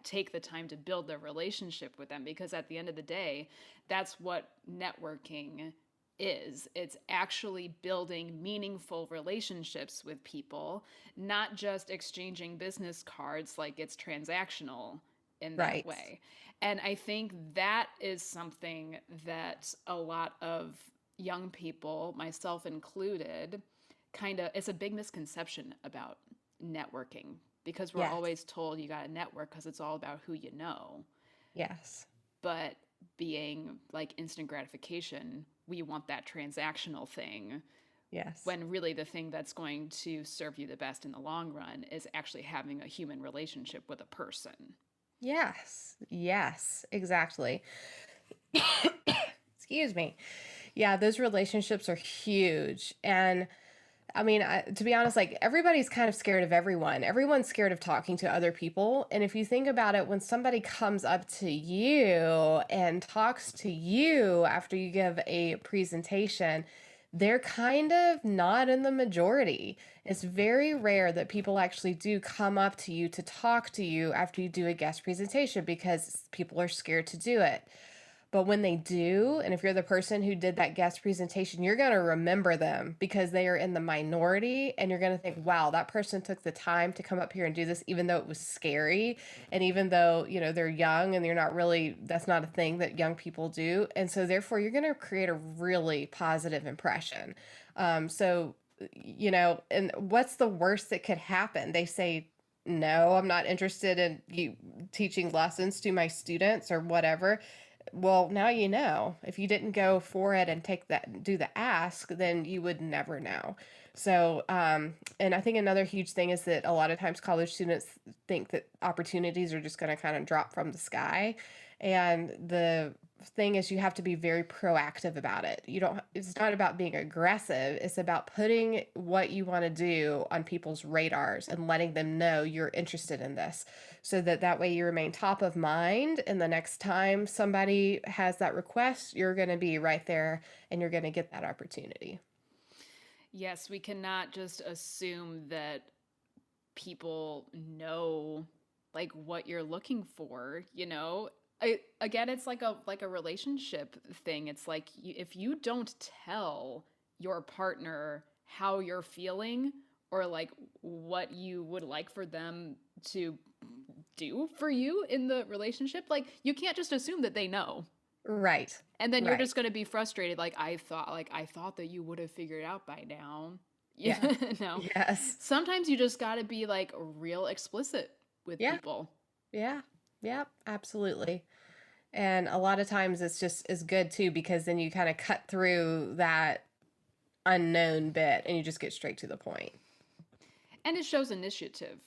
take the time to build the relationship with them, because at the end of the day, that's what networking is. It's actually building meaningful relationships with people, not just exchanging business cards like it's transactional in that Right. way. And I think that is something that a lot of young people, myself included, kind of, it's a big misconception about networking, because we're Yes. always told you got to network because it's all about who you know. Yes. But being like instant gratification, we want that transactional thing, Yes. when really the thing that's going to serve you the best in the long run is actually having a human relationship with a person. Yes. Yes. Exactly. Excuse me. Yeah, those relationships are huge. And I mean, to be honest, like everybody's kind of scared of everyone. Everyone's scared of talking to other people. And if you think about it, when somebody comes up to you and talks to you after you give a presentation, they're kind of not in the majority. It's very rare that people actually do come up to you to talk to you after you do a guest presentation, because people are scared to do it. But when they do, and if you're the person who did that guest presentation, you're going to remember them because they are in the minority, and you're going to think, wow, that person took the time to come up here and do this, even though it was scary. And even though, they're young and you're not really, that's not a thing that young people do. And so therefore you're going to create a really positive impression. And what's the worst that could happen? They say, no, I'm not interested in you teaching lessons to my students or whatever. Well, now you know. If you didn't go for it and do the ask, then you would never know. So, and I think another huge thing is that a lot of times college students think that opportunities are just going to kind of drop from the sky. And the thing is, you have to be very proactive about it. It's not about being aggressive. It's about putting what you want to do on people's radars and letting them know you're interested in this, so that way you remain top of mind. And the next time somebody has that request, you're going to be right there and you're going to get that opportunity. Yes, we cannot just assume that people know like what you're looking for, you know? Again, it's like a relationship thing. It's like if you don't tell your partner how you're feeling, or like what you would like for them to do for you in the relationship, like you can't just assume that they know. Right. And then you're Right. just going to be frustrated, like I thought that you would have figured it out by now. You Yeah. know. Yes. Sometimes you just got to be like real explicit with Yeah. people. Yeah. Yeah. Absolutely. And a lot of times it's just as good too, because then you kind of cut through that unknown bit and you just get straight to the point. And it shows initiative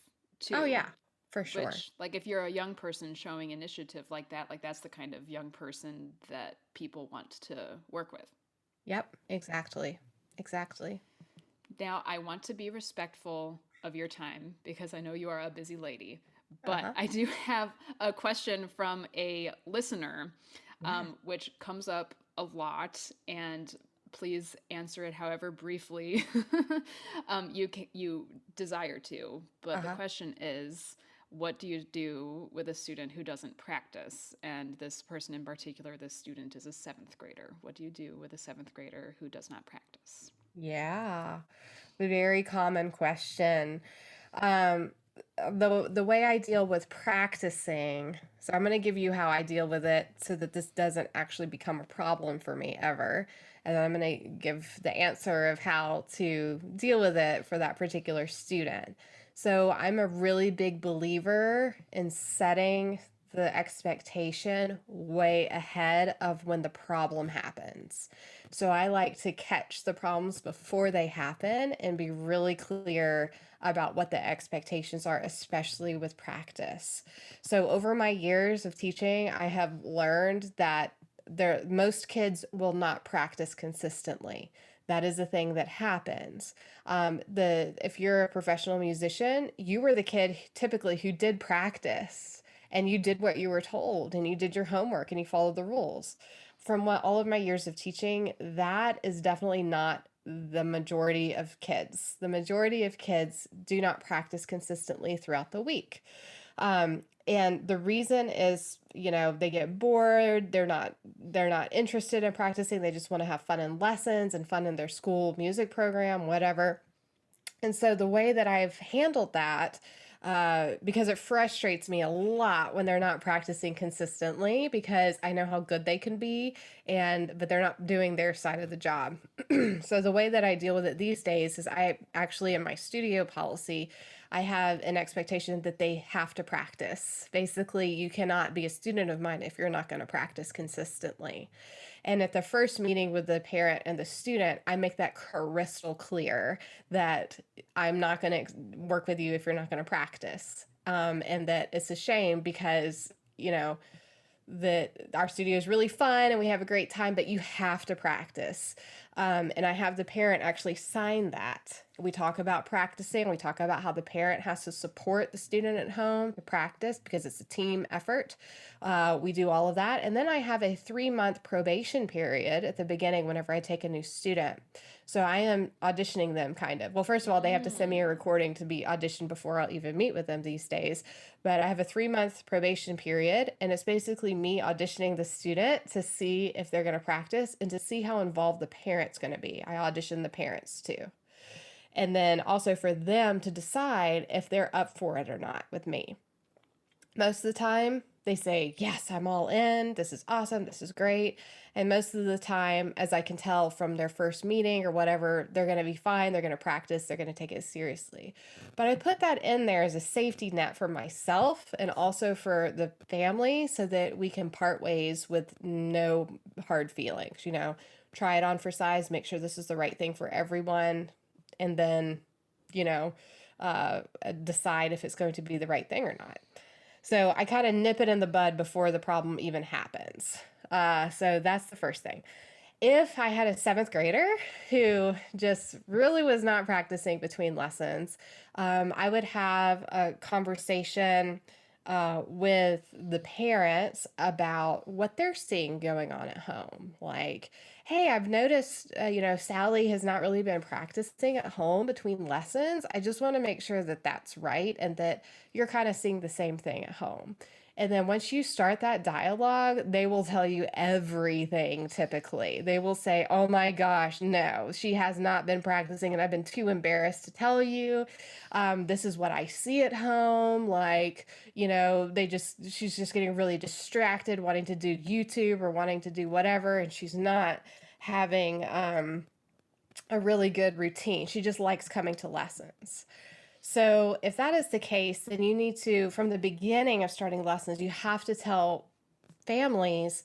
Oh, too, yeah, for sure. which like if you're a young person showing initiative like that, like that's the kind of young person that people want to work with. Yep. Exactly. Exactly. Now, I want to be respectful of your time because I know you are a busy lady, but Uh-huh. I do have a question from a listener, Yeah. which comes up a lot, and please answer it however briefly you desire to. But the Uh-huh. question is, what do you do with a student who doesn't practice? And this person in particular, this student is a seventh grader. What do you do with a seventh grader who does not practice? Yeah. Very common question. Um, the way I deal with practicing, so I'm going to give you how I deal with it so that this doesn't actually become a problem for me ever. And then I'm going to give the answer of how to deal with it for that particular student. So I'm a really big believer in setting the expectation way ahead of when the problem happens. So I like to catch the problems before they happen and be really clear about what the expectations are, especially with practice. So over my years of teaching, I have learned that most kids will not practice consistently. That is a thing that happens. If you're a professional musician, you were the kid typically who did practice and you did what you were told and you did your homework and you followed the rules. From what all of my years of teaching, that is definitely not the majority of kids. The majority of kids do not practice consistently throughout the week. And the reason is, they get bored, they're not interested in practicing, they just want to have fun in lessons and fun in their school music program, whatever. And so the way that I've handled that, because it frustrates me a lot when they're not practicing consistently, because I know how good they can be, but they're not doing their side of the job. So the way that I deal with it these days is I actually, in my studio policy, I have an expectation that they have to practice. Basically, you cannot be a student of mine if you're not going to practice consistently. And at the first meeting with the parent and the student, I make that crystal clear that I'm not going to work with you if you're not going to practice. And that it's a shame because, that our studio is really fun and we have a great time, but you have to practice. And I have the parent actually sign that. We talk about practicing. We talk about how the parent has to support the student at home to practice because it's a team effort. We do all of that. And then I have a 3-month probation period at the beginning whenever I take a new student. So I am auditioning them kind of. Well, first of all, they have to send me a recording to be auditioned before I'll even meet with them these days. But I have a 3-month probation period, and it's basically me auditioning the student to see if they're going to practice and to see how involved the parent's going to be. I audition the parents too. And then also for them to decide if they're up for it or not with me. Most of the time, they say, yes, I'm all in. This is awesome. This is great. And most of the time, as I can tell from their first meeting or whatever, they're going to be fine. They're going to practice. They're going to take it seriously. But I put that in there as a safety net for myself and also for the family so that we can part ways with no hard feelings. Try it on for size, make sure this is the right thing for everyone, and then, decide if it's going to be the right thing or not. So I kind of nip it in the bud before the problem even happens. So that's the first thing. If I had a 7th grader who just really was not practicing between lessons, I would have a conversation with the parents about what they're seeing going on at home. Like, hey, I've noticed, Sally has not really been practicing at home between lessons. I just want to make sure that that's right and that you're kind of seeing the same thing at home. And then once you start that dialogue, they will tell you everything typically. They will say, oh my gosh, no, she has not been practicing and I've been too embarrassed to tell you. This is what I see at home. Like, she's just getting really distracted, wanting to do YouTube or wanting to do whatever. And she's not having a really good routine. She just likes coming to lessons. So if that is the case, then you need to, from the beginning of starting lessons, you have to tell families,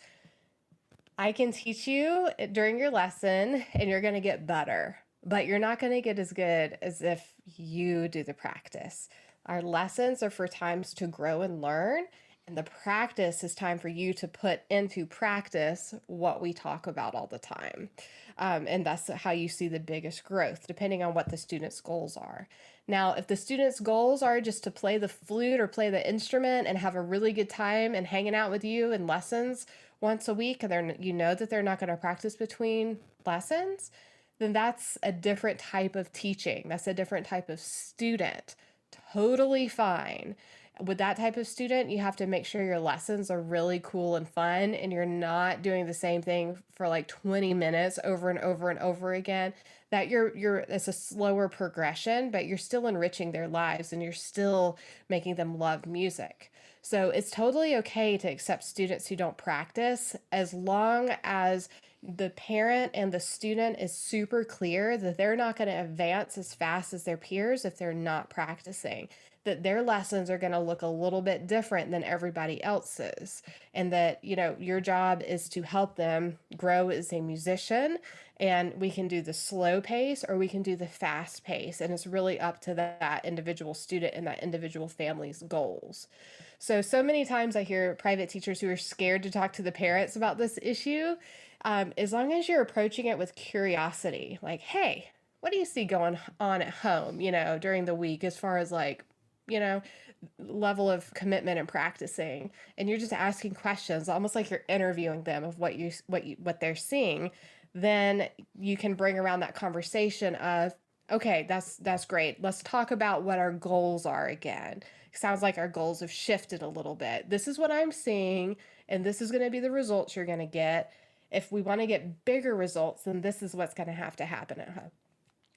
I can teach you during your lesson and you're going to get better, but you're not going to get as good as if you do the practice. Our lessons are for times to grow and learn, and the practice is time for you to put into practice what we talk about all the time. And that's how you see the biggest growth, depending on what the student's goals are. Now, if the student's goals are just to play the flute or play the instrument and have a really good time and hanging out with you in lessons once a week, and that they're not going to practice between lessons, then that's a different type of teaching. That's a different type of student. Totally fine. with that type of student, you have to make sure your lessons are really cool and fun, and you're not doing the same thing for like 20 minutes over and over and over again. That it's a slower progression, but you're still enriching their lives and you're still making them love music. So it's totally okay to accept students who don't practice, as long as the parent and the student is super clear that they're not going to advance as fast as their peers if they're not practicing, that their lessons are going to look a little bit different than everybody else's, and that, your job is to help them grow as a musician. And we can do the slow pace or we can do the fast pace, and it's really up to that individual student and that individual family's goals. So many times I hear private teachers who are scared to talk to the parents about this issue. As long as you're approaching it with curiosity, like, hey, what do you see going on at home, during the week, as far as like, you know, level of commitment and practicing, and you're just asking questions, almost like you're interviewing them of what they're seeing, then you can bring around that conversation of, okay, that's great. Let's talk about what our goals are again. Sounds like our goals have shifted a little bit. This is what I'm seeing, and this is going to be the results you're going to get. If we want to get bigger results, then this is what's going to have to happen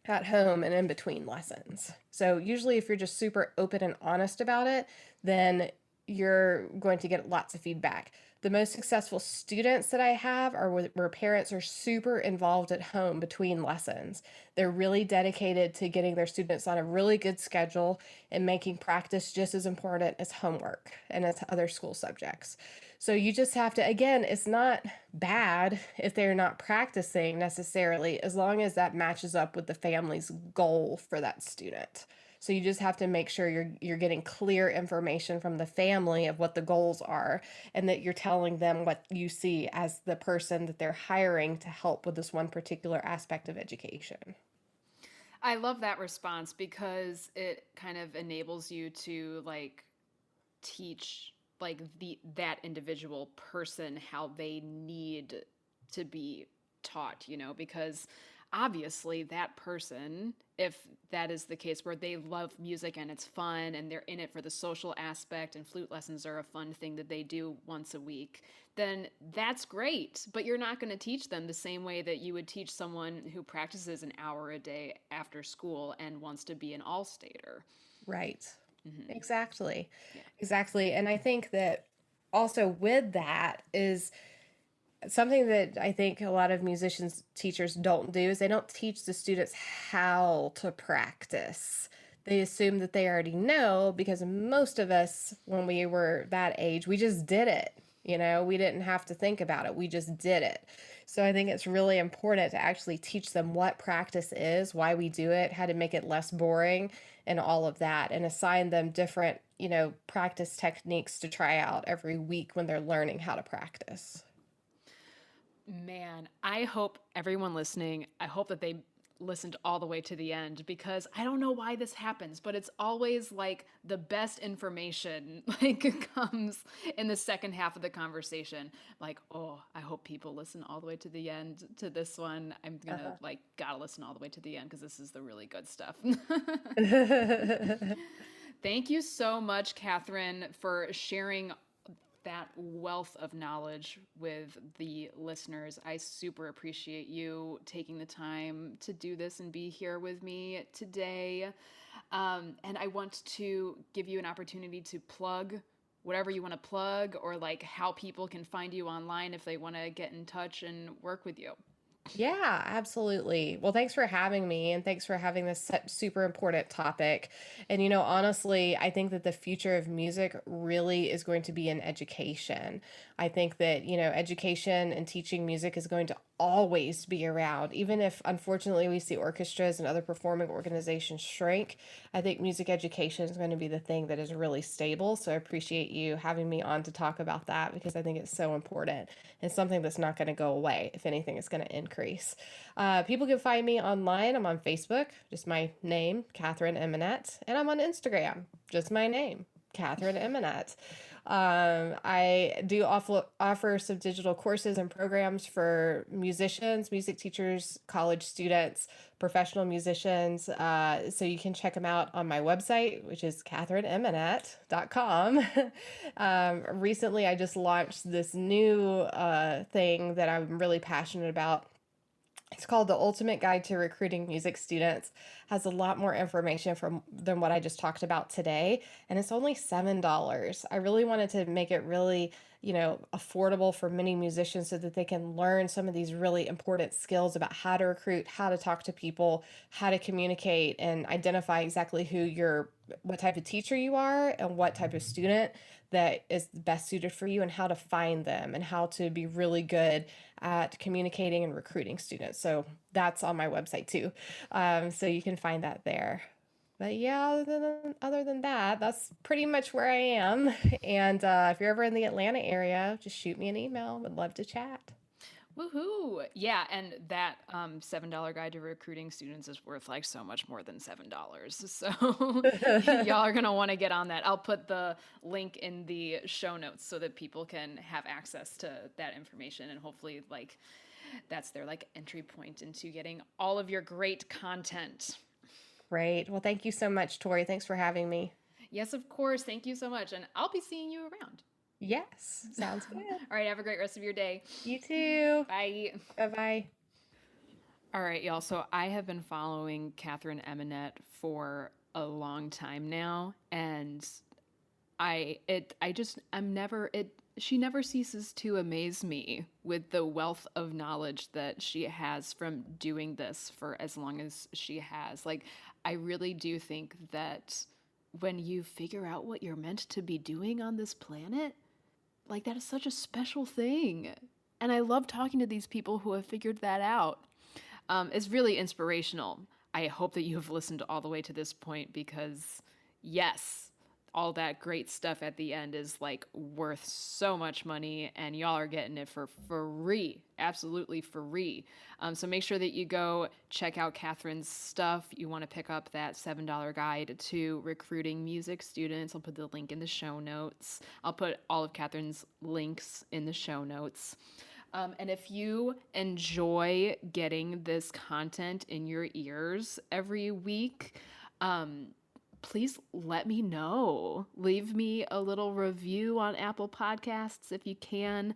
at home and in between lessons. So usually if you're just super open and honest about it, then you're going to get lots of feedback. The most successful students that I have are where parents are super involved at home between lessons. They're really dedicated to getting their students on a really good schedule and making practice just as important as homework and as other school subjects. So you just have to, again, it's not bad if they're not practicing necessarily, as long as that matches up with the family's goal for that student. So you just have to make sure you're getting clear information from the family of what the goals are, and that you're telling them what you see as the person that they're hiring to help with this one particular aspect of education. I love that response because it kind of enables you to like teach like that individual person how they need to be taught, because obviously that person, if that is the case where they love music and it's fun and they're in it for the social aspect and flute lessons are a fun thing that they do once a week, then that's great. But you're not going to teach them the same way that you would teach someone who practices an hour a day after school and wants to be an all-stater. Right. Mm-hmm. Exactly. Yeah. Exactly. And I think that also with that is something that I think a lot of musicians teachers don't do is they don't teach the students how to practice. They assume that they already know, because most of us, when we were that age, we just did it. We didn't have to think about it. We just did it. So I think it's really important to actually teach them what practice is, why we do it, how to make it less boring, and all of that, and assign them different, practice techniques to try out every week when they're learning how to practice. Man, I hope everyone listening, I hope that they listened all the way to the end, because I don't know why this happens, but it's always like the best information like comes in the second half of the conversation. Like, oh, I hope people listen all the way to the end to this one. I'm gonna gotta listen all the way to the end because this is the really good stuff. Thank you so much, Katherine, for sharing that wealth of knowledge with the listeners. I super appreciate you taking the time to do this and be here with me today. And I want to give you an opportunity to plug whatever you want to plug, or like how people can find you online if they want to get in touch and work with you. Yeah, absolutely. Well, thanks for having me, and thanks for having this super important topic. And, honestly, I think that the future of music really is going to be in education. I think that, education and teaching music is going to always be around. Even if, unfortunately, we see orchestras and other performing organizations shrink, I think music education is going to be the thing that is really stable. So I appreciate you having me on to talk about that, because I think it's so important and something that's not going to go away. If anything, it's going to increase. People can find me online. I'm on Facebook, just my name, Katherine Emeneth, and I'm on Instagram, just my name, Katherine Emeneth. I do offer some digital courses and programs for musicians, music teachers, college students, professional musicians. So you can check them out on my website, which is katherineemeneth.com. Recently, I just launched this new thing that I'm really passionate about. It's called The Ultimate Guide to Recruiting Music Students. Has a lot more information than what I just talked about today, and it's only $7. I really wanted to make it really, affordable for many musicians so that they can learn some of these really important skills about how to recruit, how to talk to people, how to communicate, and identify exactly what type of teacher you are and what type of student that is best suited for you, and how to find them and how to be really good at communicating and recruiting students. So that's on my website too. So you can find that there. But yeah, other than that, that's pretty much where I am. And if you're ever in the Atlanta area, just shoot me an email. Would love to chat. Woohoo! Yeah, and that $7 guide to recruiting students is worth like so much more than $7. So y'all are gonna want to get on that. I'll put the link in the show notes so that people can have access to that information, and hopefully like that's their like entry point into getting all of your great content. Great. Well, thank you so much, Tori. Thanks for having me. Yes, of course. Thank you so much, and I'll be seeing you around. Yes, sounds good. All right, have a great rest of your day. You too. Bye. Bye-bye. All right, y'all. So I have been following Katherine Emeneth for a long time now, and she never ceases to amaze me with the wealth of knowledge that she has from doing this for as long as she has. Like, I really do think that when you figure out what you're meant to be doing on this planet, like, that is such a special thing. And I love talking to these people who have figured that out. It's really inspirational. I hope that you have listened all the way to this point because, yes, all that great stuff at the end is like worth so much money, and y'all are getting it for free, absolutely free. So make sure that you go check out Katherine's stuff. You want to pick up that $7 guide to recruiting music students. I'll put the link in the show notes. I'll put all of Katherine's links in the show notes. And if you enjoy getting this content in your ears every week, please let me know. Leave me a little review on Apple Podcasts if you can.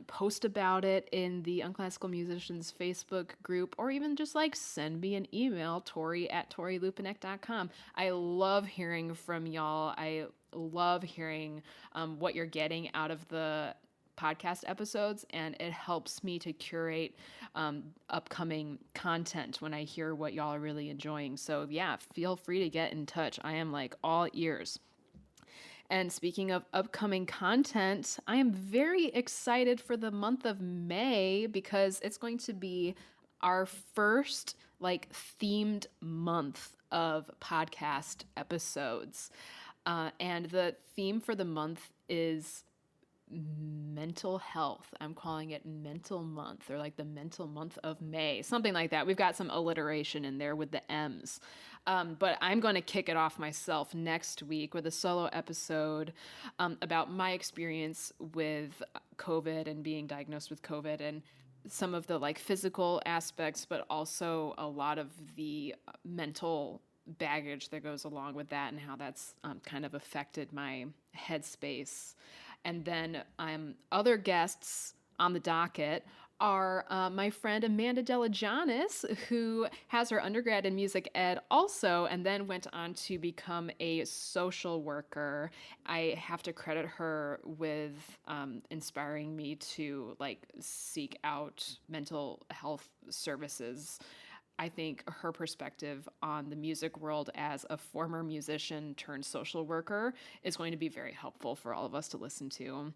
Post about it in the Unclassical Musicians Facebook group, or even just like send me an email, tori@torilupinek.com. I love hearing from y'all. I love hearing what you're getting out of the podcast episodes, and it helps me to curate upcoming content when I hear what y'all are really enjoying. So yeah, feel free to get in touch. I am like all ears. And speaking of upcoming content, I am very excited for the month of May because it's going to be our first like themed month of podcast episodes. And the theme for the month is mental health. I'm calling it Mental Month, or like the Mental Month of May, something like that. We've got some alliteration in there with the M's. But I'm going to kick it off myself next week with a solo episode about my experience with COVID and being diagnosed with COVID, and some of the like physical aspects, but also a lot of the mental baggage that goes along with that, and how that's kind of affected my headspace. And then other guests on the docket are my friend Amanda Delajanis, who has her undergrad in music ed also, and then went on to become a social worker. I have to credit her with inspiring me to like seek out mental health services. I think her perspective on the music world as a former musician turned social worker is going to be very helpful for all of us to listen to.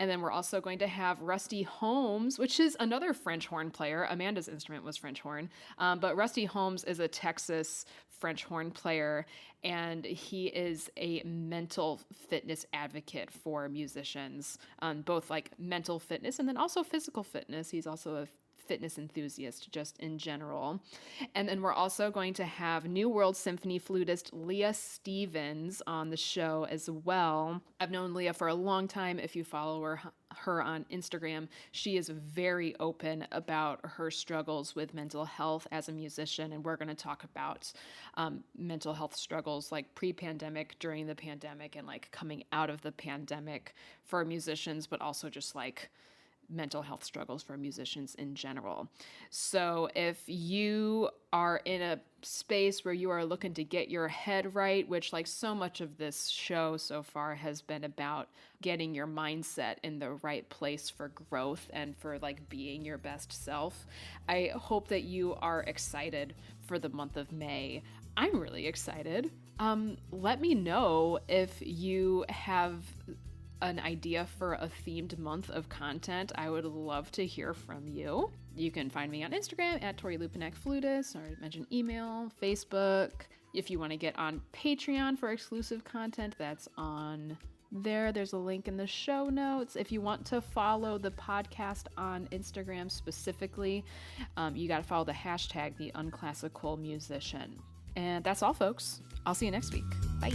And then we're also going to have Rusty Holmes, which is another French horn player. Amanda's instrument was French horn, but Rusty Holmes is a Texas French horn player, and he is a mental fitness advocate for musicians, both like mental fitness and then also physical fitness. He's also a fitness enthusiast just in general. And then we're also going to have New World Symphony flutist Leah Stevens on the show as well. I've known Leah for a long time. If you follow her on Instagram, she is very open about her struggles with mental health as a musician, and we're going to talk about mental health struggles like pre-pandemic, during the pandemic, and like coming out of the pandemic for musicians, but also just like mental health struggles for musicians in general. So if you are in a space where you are looking to get your head right, which like so much of this show so far has been about getting your mindset in the right place for growth and for like being your best self, I hope that you are excited for the month of May. I'm really excited. Let me know if you have an idea for a themed month of content. I would love to hear from you. You can find me on Instagram at Tori Lupinek Flutist, or mention email, Facebook. If you want to get on Patreon for exclusive content, that's on there. There's a link in the show notes. If you want to follow the podcast on Instagram specifically, you got to follow the hashtag The Unclassical Musician. And that's all, folks. I'll see you next week. Bye.